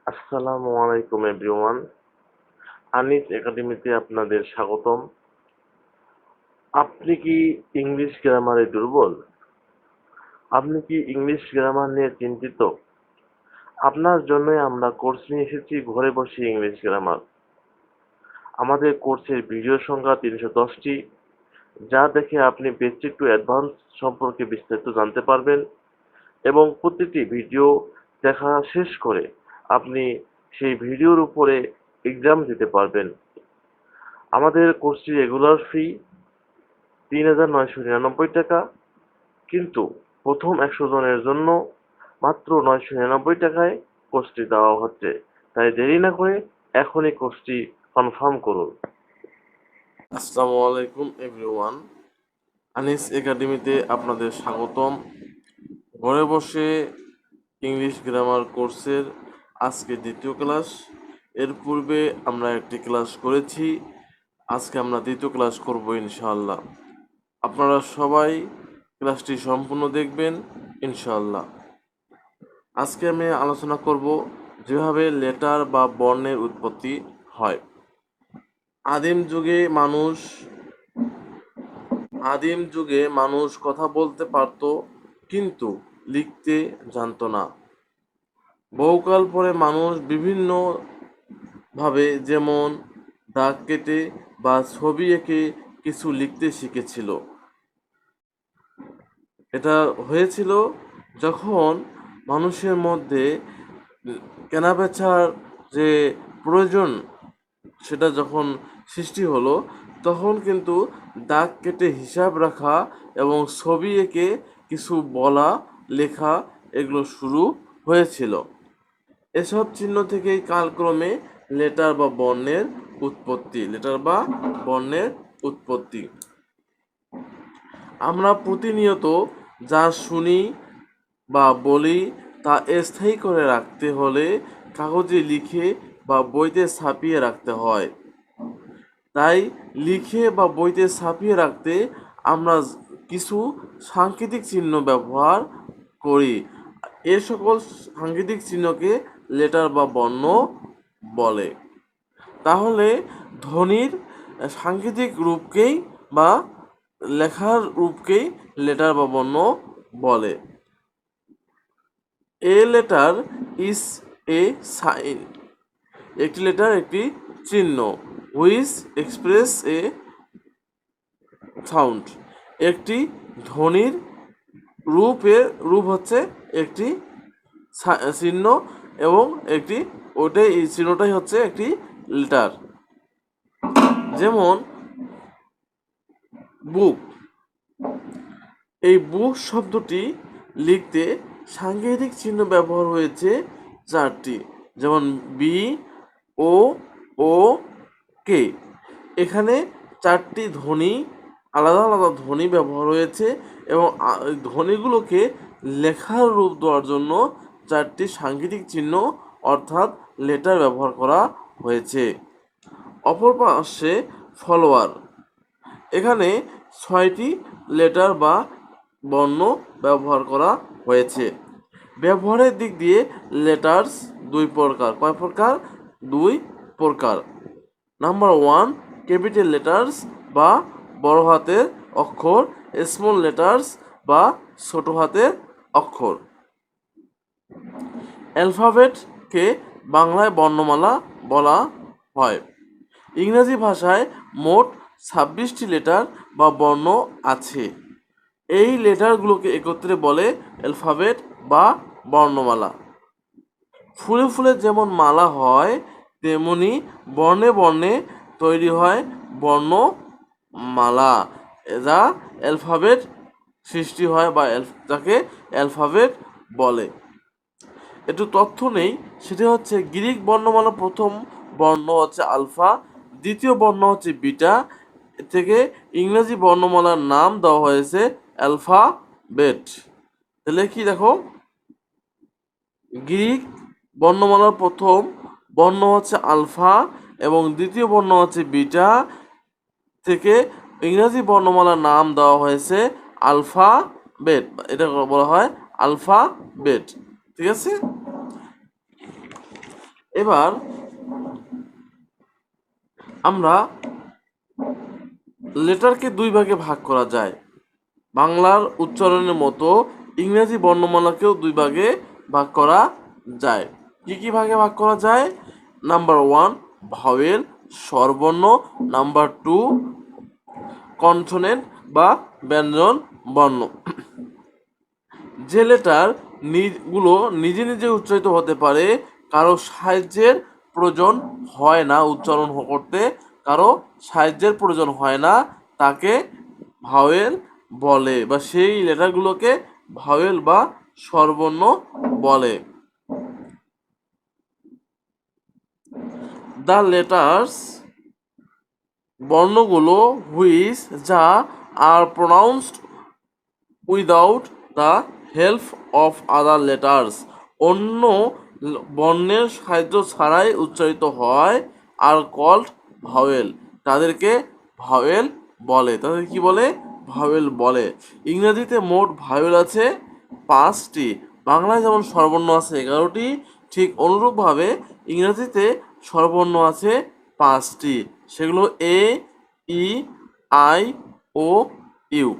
আসসালামু আলাইকুম এভরিওয়ান। আনিস একাডেমিতে আপনাদের স্বাগতম। আপনি কি ইংলিশ গ্রামারে দুর্বল? আপনি কি ইংলিশ গ্রামার নিয়ে চিন্তিত? আপনার জন্যই আমরা কোর্স নিয়ে এসেছি ঘরে বসে ইংলিশ গ্রামার। আমাদের কোর্সের ভিডিও সংখ্যা 310টি, যা দেখে আপনি বেসিক টু অ্যাডভান্স সম্পর্কে বিস্তারিত জানতে পারবেন এবং প্রতিটি ভিডিও দেখা শেষ করে আপনি সেই ভিডিওর উপরে এক্সাম দিতে পারবেন। আমাদের কোর্সটি রেগুলার ফি ৩,৯৯৯ টাকা, কিন্তু প্রথম ১০০ জনের জন্য মাত্র ৯৯৯ টাকায় কোর্সটি দেওয়া হচ্ছে। তাই দেরি না করে এখনই কোর্সটি কনফার্ম করুন। আসসালামু আলাইকুম এভরিওয়ান। আনিস একাডেমিতে আপনাদের স্বাগতম। ঘরে বসে ইংলিশ গ্রামার কোর্সের আজকে দ্বিতীয় ক্লাস। এর পূর্বে আমরা একটি ক্লাস করেছি, আজকে আমরা দ্বিতীয় ক্লাস করব ইনশাআল্লাহ। আপনারা সবাই ক্লাসটি সম্পূর্ণ দেখবেন ইনশাআল্লাহ। আজকে আমি আলোচনা করব যেভাবে লেটার বা বর্ণের উৎপত্তি হয়। আদিম যুগে মানুষ কথা বলতে পারত, কিন্তু লিখতে জানতো না। বহুকাল পরে মানুষ বিভিন্ন ভাবে, যেমন দাগ কেটে বা ছবি এঁকে কিছু লিখতে শিখেছিল। এটা হয়েছিল যখন মানুষের মধ্যে কেনাবেচার যে প্রয়োজন, সেটা যখন সৃষ্টি হলো, তখন কিন্তু দাগ কেটে হিসাব রাখা এবং ছবি এঁকে কিছু বলা, লেখা এগুলো শুরু হয়েছিল। এসব চিহ্ন থেকেই কালক্রমে লেটার বা বর্ণের উৎপত্তি। আমরা প্রতিনিয়ত যা শুনি বা বলি তা স্থায়ী করে রাখতে হলে কাগজে লিখে বা বইতে ছাপিয়ে রাখতে হয়। তাই লিখে বা বইতে ছাপিয়ে রাখতে আমরা কিছু সাংকেতিক চিহ্ন ব্যবহার করি। এ সকল সাংকেতিক চিহ্নকে লেটার বা বর্ণ বলে। তাহলে ধ্বনির সাংকেতিক রূপকেই বা লেখার রূপকেই লেটার বা বর্ণ বলে। A letter is a sign. একটি লেটার একটি চিহ্ন, হুইচ এক্সপ্রেস এ সাউন্ড। একটি ধ্বনির রূপ হচ্ছে একটি চিহ্ন, এবং এই চিহ্নটাই হচ্ছে একটি লেটার। যেমন বুক। এই বুক শব্দটি লিখতে সাংকেতিক চিহ্ন ব্যবহার হয়েছে 4টি, যেমন বি, ও কে। এখানে 4টি ধ্বনি, আলাদা আলাদা ধ্বনি ব্যবহার হয়েছে, এবং ধ্বনিগুলোকে লেখার রূপ দেওয়ার জন্য 4টি সাংকেতিক চিহ্ন অর্থাৎ লেটার ব্যবহার করা হয়েছে। অপর পাশে ফলোয়ার। এখানে 6টি লেটার বা বর্ণ ব্যবহার করা হয়েছে। ব্যবহারের দিক দিয়ে লেটার্স 2 প্রকার। কয় প্রকার? 2 প্রকার। নাম্বার 1, ক্যাপিটাল লেটার্স বা বড় হাতের অক্ষর, স্মল লেটার্স বা ছোট হাতের অক্ষর। অ্যালফাবেটকে বাংলায় বর্ণমালা বলা হয়। ইংরেজি ভাষায় মোট 26টি লেটার বা বর্ণ আছে। এই লেটারগুলোকে একত্রে বলে অ্যালফাবেট বা বর্ণমালা। ফুলে ফুলে যেমন মালা হয়, তেমনি বর্ণে বর্ণে তৈরি হয় বর্ণমালা, যা অ্যালফাবেট সৃষ্টি হয় বা যাকে অ্যালফাবেট বলে। একটু তথ্য নেই, সেটা হচ্ছে গ্রিক বর্ণমালা প্রথম বর্ণ হচ্ছে আলফা, দ্বিতীয় বর্ণ হচ্ছে বিটা, থেকে ইংরেজি বর্ণমালার নাম দেওয়া হয়েছে অ্যালফাবেট। তাহলে কি দেখো, গ্রিক বর্ণমালার প্রথম বর্ণ হচ্ছে আলফা এবং দ্বিতীয় বর্ণ হচ্ছে বিটা, থেকে ইংরেজি বর্ণমালার নাম দেওয়া হয়েছে আলফাবেট। এটা বলা হয় আলফাবেট। ঠিক আছে। এবার আমরা লেটারকে দুই ভাগে ভাগ করা যায়। বাংলার উচ্চারণের মতো ইংরেজি বর্ণমালাকেও দুই ভাগে ভাগ করা যায়। কি কি ভাগে ভাগ করা যায়? নাম্বার 1 ভাওয়েল স্বরবর্ণ, নাম্বার 2 কনসোনেন্ট বা ব্যঞ্জন বর্ণ। যে লেটার গুলো নিজে নিজে উচ্চারিত হতে পারে, কারো সাহায্যের প্রয়োজন হয় না উচ্চারণ করতে, কারো সাহায্যের প্রয়োজন হয় না, তাকে ভাওয়েল বলে, বা সেই লেটারগুলোকে ভাওয়েল বা স্বরবর্ণ বলে। দ্য লেটার্স বর্ণগুলো হুইচ যা আর pronounced without the help of other letters, অন্য বর্ণের সাহায্য ছাড়াই উচ্চারিত হয়, আর কল্ড ভাওয়েল, তাদেরকে ভাওয়েল বলে। তাদের কি বলে? ভাওয়েল বলে। ইংরেজিতে মোট ভাওয়েল আছে 5টি। বাংলায় যেমন স্বরবর্ণ আছে 11টি, ঠিক অনুরূপভাবে ইংরেজিতে স্বরবর্ণ আছে 5টি। সেগুলো এ, ই, আই, ও, ইউ।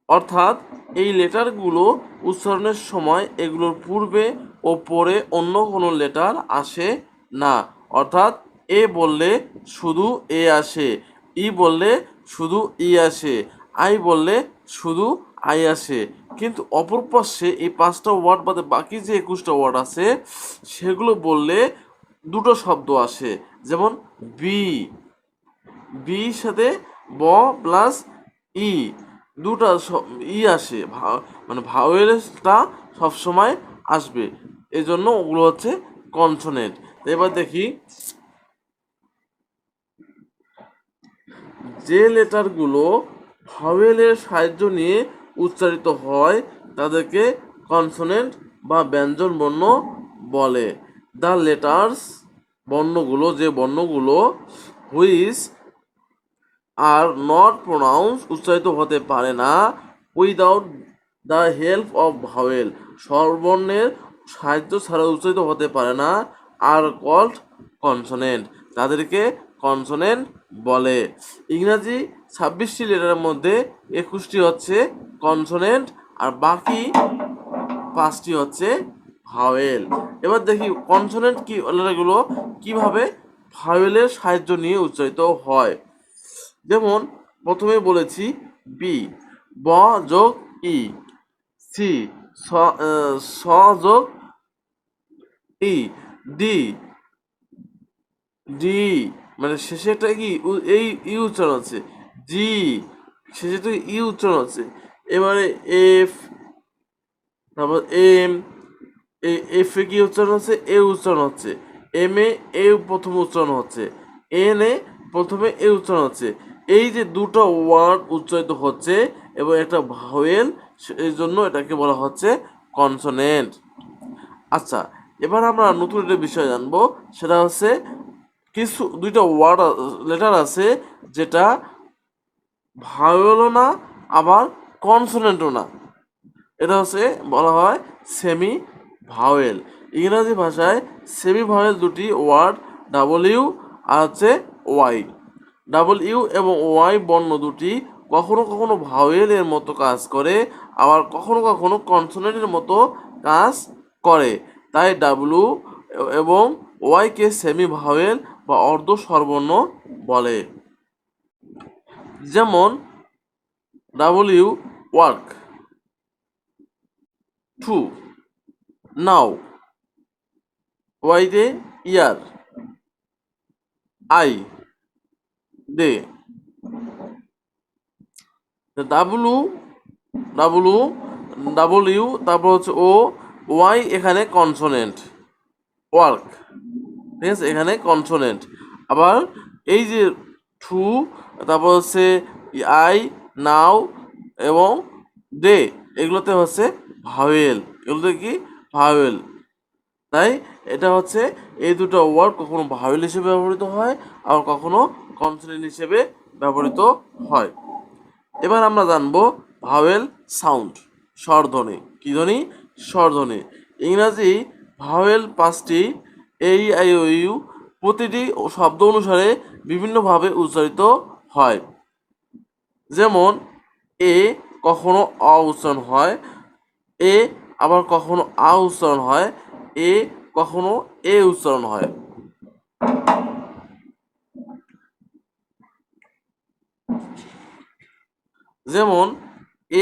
অর্থাৎ এই লেটারগুলো উচ্চারণের সময় এগুলোর পূর্বে ও পরে অন্য কোনো লেটার আসে না। অর্থাৎ এ বললে শুধু এ আসে, ই বললে শুধু ই আসে, আই বললে শুধু আই আসে। কিন্তু অপর পাশে এই 5টা ওয়ার্ড বাদে বাকি যে 21টা ওয়ার্ড আছে সেগুলো বললে দুটো শব্দ আসে। যেমন বি, বির সাথে ব প্লাস ই, দুটা ই আসে, মানে ভাওয়েলটা সবসময় আসবে, এই জন্য ওগুলো হচ্ছে কনসোনেন্ট। এবার দেখি যে লেটারগুলো ভাওয়েলের সাহায্য নিয়ে উচ্চারিত হয় তাদেরকে কনসোনেন্ট বা ব্যঞ্জন বর্ণ বলে। দ্য লেটার্স বর্ণগুলো, যে বর্ণগুলো হুইচ আর নট প্রোনাউন্স উচ্চারিত হতে পারে না without the help of vowel, স্বরবর্ণের সাহায্য ছাড়া উচ্চারিত হতে পারে না, আর কল্ড কনসোনেন্ট, তাদেরকে কনসোনেন্ট বলে। ইংরাজি 26টি লেটারের মধ্যে 21টি হচ্ছে কনসোনেন্ট, আর বাকি 5টি হচ্ছে ভাওয়েল। এবার দেখি কনসোনেন্ট কি লেটারগুলো কিভাবে ভাওয়েলের সাহায্য নিয়ে উচ্চারিত হয়। যেমন প্রথমে বলেছি বি, ব যোগ ই, সি, স যোগ ই, ডি, ডি মানে শেষে একটা কি এই ই উচ্চারণ আছে, জি শেষে তো ই উচ্চারণ আছে। এবারে এফ, তারপর এম, এফ এ কি উচ্চারণ হচ্ছে? এ উচ্চারণ হচ্ছে। এম এ প্রথম উচ্চারণ হচ্ছে। এন এ প্রথমে এ উচ্চারণ হচ্ছে। এই যে দুটো ওয়ার্ড উচ্চারিত হচ্ছে এবং একটা ভাওয়েল, এই জন্য এটাকে বলা হচ্ছে কনসোনেন্ট। আচ্ছা, এবার আমরা নতুন একটা বিষয় জানবো, সেটা হচ্ছে কিছু দুইটা ওয়ার্ড লেটার আছে যেটা ভাওয়েলও না আবার কনসোনেন্টও না, এটা হচ্ছে বলা হয় সেমি ভাওয়েল। ইংরাজি ভাষায় সেমি ভাওয়েল দুটি ওয়ার্ড ডাবল ইউ আর হচ্ছে ওয়াই। ডাবল ইউ এবং ওয়াই বর্ণ দুটি কখনো কখনো ভাওয়েলের মতো কাজ করে, আবার কখনো কখনো কনসোনেন্টের মতো কাজ করে। তাই ডাব্লু এবং ওয়াইকে সেমি ভাওয়েল বা অর্ধ স্বরবর্ণ বলে। যেমন ডাব্লিউ ওয়ার্ক, টু নাও, ওয়াইতে year, I day. W W W, তারপর হচ্ছে ও, ওয়াই এখানে কনসোনেন্ট, ওয়ার্ক, ঠিক আছে, এখানে কনসোনেন্ট। আবার এই যে টু, তারপর হচ্ছে আই, নাও এবং দে, এগুলোতে হচ্ছে ভাওয়েল, এগুলোতে কি ভাওয়েল। তাই এটা হচ্ছে এই দুটো ওয়ার্ড কখনো ভাওয়েল হিসেবে ব্যবহৃত হয়, আবার কখনো কনসোনেন্ট হিসেবে ব্যবহৃত হয়। এবার আমরা জানবো ভাওয়েল সাউন্ড, স্বরধ্বনি। কি ধ্বনি? স্বরধ্বনি। ইংরাজি ভাওয়েল 5টি, এই আই ও ইউ প্রতিটি শব্দ অনুসারে বিভিন্নভাবে উচ্চারিত হয়। যেমন এ কখনো অ উচ্চারণ হয়, এ আবার কখনো আ উচ্চারণ হয়, এ কখনো এ উচ্চারণ হয়। যেমন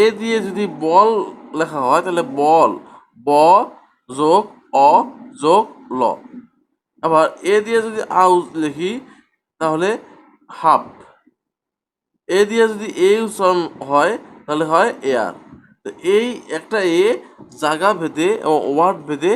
এ দিয়ে যদি বল লেখা হয় তাহলে বল, ব যোগ অ যোগ ল। আবার এ দিয়ে যদি আউ লিখি তাহলে হাফ। এ দিয়ে যদি এ উচ্চারণ হয় তাহলে হয় এয়ার। তো এই একটা এ জায়গা ভেদে ও ওয়ার্ড ভেদে